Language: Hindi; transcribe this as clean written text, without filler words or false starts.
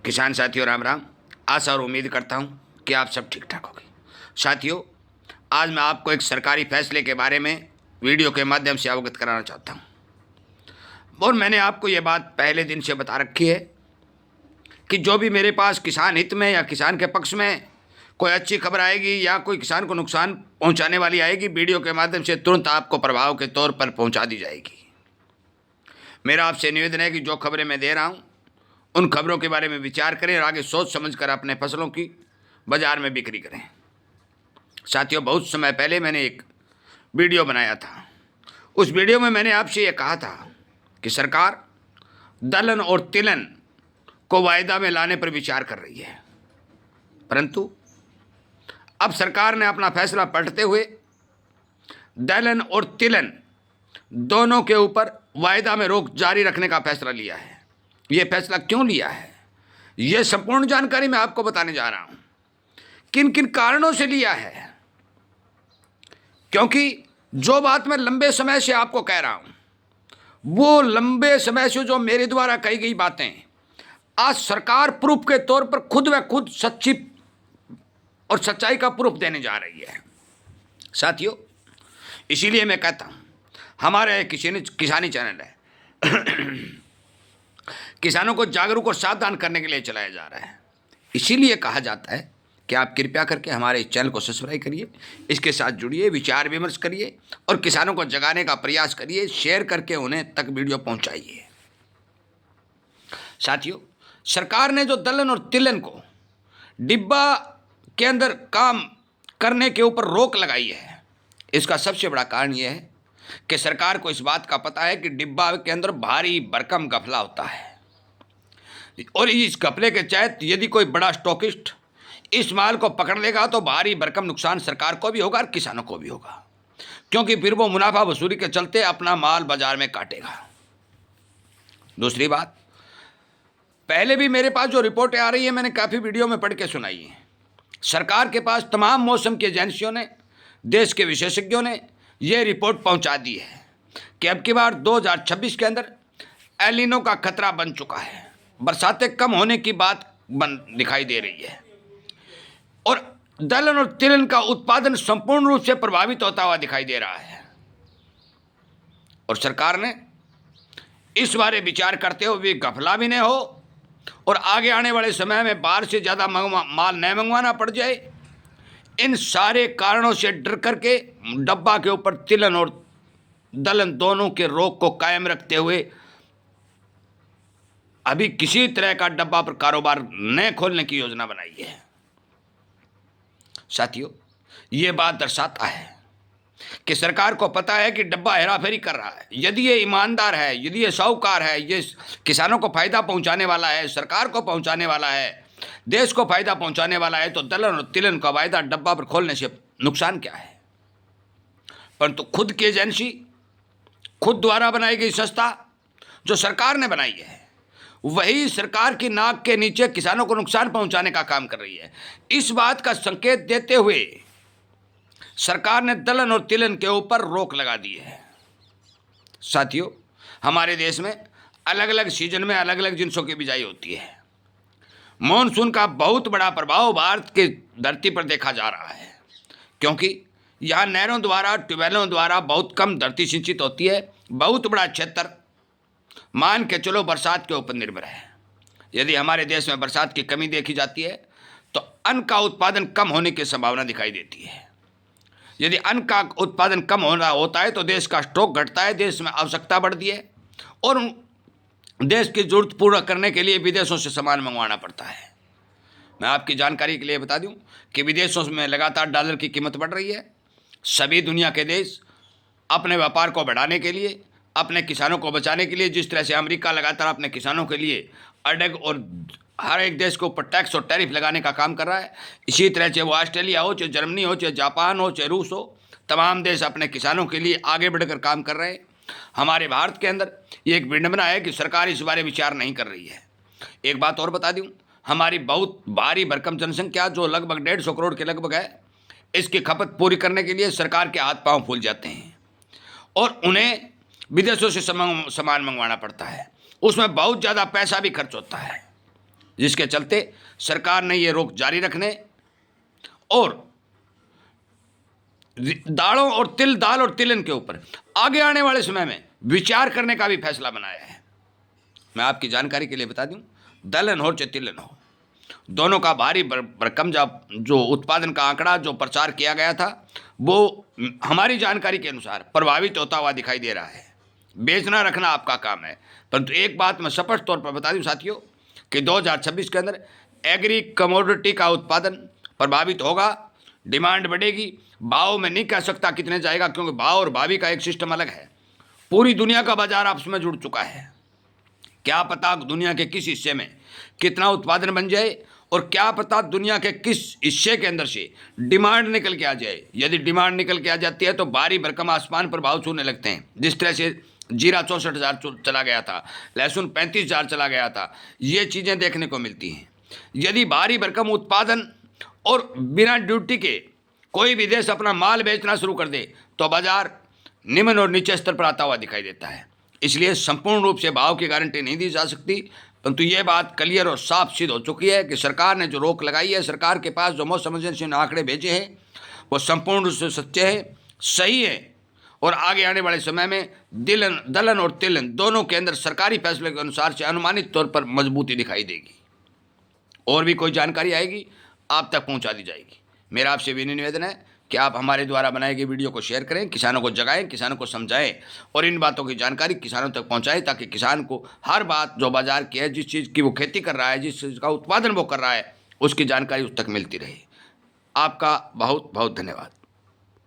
किसान साथियों राम राम। आशा और उम्मीद करता हूँ कि आप सब ठीक ठाक होंगे। साथियों, आज मैं आपको एक सरकारी फैसले के बारे में वीडियो के माध्यम से अवगत कराना चाहता हूँ। और मैंने आपको ये बात पहले दिन से बता रखी है कि जो भी मेरे पास किसान हित में या किसान के पक्ष में कोई अच्छी खबर आएगी या कोई किसान को नुकसान पहुँचाने वाली आएगी, वीडियो के माध्यम से तुरंत आपको प्रभाव के तौर पर पहुँचा दी जाएगी। मेरा आपसे निवेदन है कि जो खबरें मैं दे रहा हूँ उन खबरों के बारे में विचार करें और आगे सोच समझकर अपने फसलों की बाजार में बिक्री करें। साथियों, बहुत समय पहले मैंने एक वीडियो बनाया था। उस वीडियो में मैंने आपसे ये कहा था कि सरकार दलहन और तिलहन को वायदा में लाने पर विचार कर रही है, परंतु अब सरकार ने अपना फैसला पलटते हुए दलहन और तिलहन दोनों के ऊपर वायदा में रोक जारी रखने का फैसला लिया है। ये फैसला क्यों लिया है, ये संपूर्ण जानकारी मैं आपको बताने जा रहा हूं। किन किन कारणों से लिया है, क्योंकि जो बात मैं लंबे समय से आपको कह रहा हूं, वो लंबे समय से जो मेरे द्वारा कही गई बातें आज सरकार प्रूफ के तौर पर खुद व खुद सच्ची और सच्चाई का प्रूफ देने जा रही है। साथियों, इसीलिए मैं कहता हूं, हमारा एक किसानी चैनल है किसानों को जागरूक और सावधान करने के लिए चलाया जा रहा है। इसीलिए कहा जाता है कि आप कृपया करके हमारे इस चैनल को सब्सक्राइब करिए, इसके साथ जुड़िए, विचार विमर्श करिए और किसानों को जगाने का प्रयास करिए, शेयर करके उन्हें तक वीडियो पहुंचाइए। साथियों, सरकार ने जो दलहन और तिलहन को डिब्बा के अंदर काम करने के ऊपर रोक लगाई है, इसका सबसे बड़ा कारण यह है कि सरकार को इस बात का पता है कि डिब्बा के अंदर भारी भरकम घपला होता है और इस घपले के तहत यदि कोई बड़ा स्टॉकिस्ट इस माल को पकड़ लेगा तो भारी भरकम नुकसान सरकार को भी होगा और किसानों को भी होगा, क्योंकि फिर वो मुनाफा वसूली के चलते अपना माल बाजार में काटेगा। दूसरी बात, पहले भी मेरे पास जो रिपोर्टें आ रही है मैंने काफ़ी वीडियो में पढ़ के सुनाई है। सरकार के पास तमाम मौसम की एजेंसियों ने, देश के विशेषज्ञों ने यह रिपोर्ट पहुंचा दी है कि अब की बार 2026 के अंदर एल नीनो का खतरा बन चुका है। बरसातें कम होने की बात दिखाई दे रही है और दलहन और तिलहन का उत्पादन संपूर्ण रूप से प्रभावित होता हुआ दिखाई दे रहा है। और सरकार ने इस बारे विचार करते हुए घपला भी नहीं हो और आगे आने वाले समय में बाहर से ज़्यादा माल न मंगवाना पड़ जाए, इन सारे कारणों से डर करके डब्बा के ऊपर तिलहन और दलहन दोनों के रोक को कायम रखते हुए अभी किसी तरह का डब्बा पर कारोबार न खोलने की योजना बनाई है। साथियों, ये बात दर्शाता है कि सरकार को पता है कि डब्बा हेराफेरी कर रहा है। यदि ये ईमानदार है, यदि ये साहूकार है, ये किसानों को फायदा पहुंचाने वाला है, सरकार को पहुंचाने वाला है, देश को फायदा पहुंचाने वाला है, तो दलहन और तिलहन का वायदा डब्बा पर खोलने से नुकसान क्या है। परंतु खुद की एजेंसी, खुद द्वारा बनाई गई संस्था जो सरकार ने बनाई है, वही सरकार की नाक के नीचे किसानों को नुकसान पहुंचाने का काम कर रही है। इस बात का संकेत देते हुए सरकार ने दलहन और तिलहन के ऊपर रोक लगा दी है। साथियों, हमारे देश में अलग अलग सीजन में अलग अलग जिनसों की बिजाई होती है। मॉनसून का बहुत बड़ा प्रभाव भारत की धरती पर देखा जा रहा है, क्योंकि यहाँ नहरों द्वारा, ट्यूबवेलों द्वारा बहुत कम धरती सिंचित होती है। बहुत बड़ा क्षेत्र मान के चलो बरसात के ऊपर निर्भर है। यदि हमारे देश में बरसात की कमी देखी जाती है तो अन्न का उत्पादन कम होने की संभावना दिखाई देती है। यदि अन्न का उत्पादन कम होना होता है तो देश का स्टॉक घटता है, देश में आवश्यकता बढ़ती है और देश की जरूरत पूरा करने के लिए विदेशों से सामान मंगवाना पड़ता है। मैं आपकी जानकारी के लिए बता दूं कि विदेशों में लगातार डॉलर की कीमत बढ़ रही है। सभी दुनिया के देश अपने व्यापार को बढ़ाने के लिए, अपने किसानों को बचाने के लिए, जिस तरह से अमेरिका लगातार अपने किसानों के लिए अडग और हर एक देश के ऊपर टैक्स और टैरिफ लगाने का काम कर रहा है, इसी तरह से वो ऑस्ट्रेलिया हो, चाहे जर्मनी हो, चाहे जापान हो, चाहे रूस हो, तमाम देश अपने किसानों के लिए आगे बढ़कर काम कर रहे हैं। हमारे भारत के अंदर ये एक विडंबना है कि सरकार इस बारे विचार नहीं कर रही है। एक बात और बता दूं, हमारी बहुत भारी भरकम जनसंख्या जो लगभग 150 करोड़ के लगभग है, इसकी खपत पूरी करने के लिए सरकार के हाथ पांव फूल जाते हैं और उन्हें विदेशों से सामान मंगवाना पड़ता है। उसमें बहुत ज़्यादा पैसा भी खर्च होता है। जिसके चलते सरकार ने ये रोक जारी रखने और दाल और तिलहन के ऊपर आगे आने वाले समय में विचार करने का भी फैसला बनाया है। मैं आपकी जानकारी के लिए बता दूं, दलहन हो चाहे तिलहन हो, दोनों का भारी भरकम जो उत्पादन का आंकड़ा जो प्रचार किया गया था वो हमारी जानकारी के अनुसार प्रभावित होता हुआ दिखाई दे रहा है। बेचना रखना आपका काम है, परंतु एक बात मैं स्पष्ट तौर पर बता दूं साथियों कि 2026 के अंदर एग्री कमोडिटी का उत्पादन प्रभावित होगा, डिमांड बढ़ेगी। भाव में नहीं कह सकता कितने जाएगा, क्योंकि भाव और भावी का एक सिस्टम अलग है। पूरी दुनिया का बाजार आपस में जुड़ चुका है। क्या पता दुनिया के किस हिस्से में कितना उत्पादन बन जाए और क्या पता दुनिया के किस हिस्से के अंदर से डिमांड निकल के आ जाए। यदि डिमांड निकल के आ जाती है तो भारी भरकम आसमान पर भाव छूने लगते हैं। जिस तरह से जीरा 64,000 चला गया था, लहसुन 35,000 चला गया था, ये चीज़ें देखने को मिलती हैं। यदि भारी भरकम उत्पादन और बिना ड्यूटी के कोई भी देश अपना माल बेचना शुरू कर दे तो बाजार निम्न और नीचे स्तर पर आता हुआ दिखाई देता है। इसलिए संपूर्ण रूप से भाव की गारंटी नहीं दी जा सकती, परंतु ये बात क्लियर और साफ सिद्ध हो चुकी है कि सरकार ने जो रोक लगाई है, सरकार के पास जो मौसम से आंकड़े भेजे हैं वो संपूर्ण रूप से सच्चे हैं, सही है। और आगे आने वाले समय में दलहन और तिलहन दोनों के अंदर सरकारी फैसले के अनुसार से अनुमानित तौर पर मजबूती दिखाई देगी। और भी कोई जानकारी आएगी आप तक पहुंचा दी जाएगी। मेरा आपसे विनम्र निवेदन है कि आप हमारे द्वारा बनाई गई वीडियो को शेयर करें, किसानों को जगाएं, किसानों को समझाएं और इन बातों की जानकारी किसानों तक पहुंचाएं, ताकि किसान को हर बात जो बाजार की है, जिस चीज़ की वो खेती कर रहा है, जिस चीज़ का उत्पादन वो कर रहा है, उसकी जानकारी उस तक मिलती रहे। आपका बहुत बहुत धन्यवाद।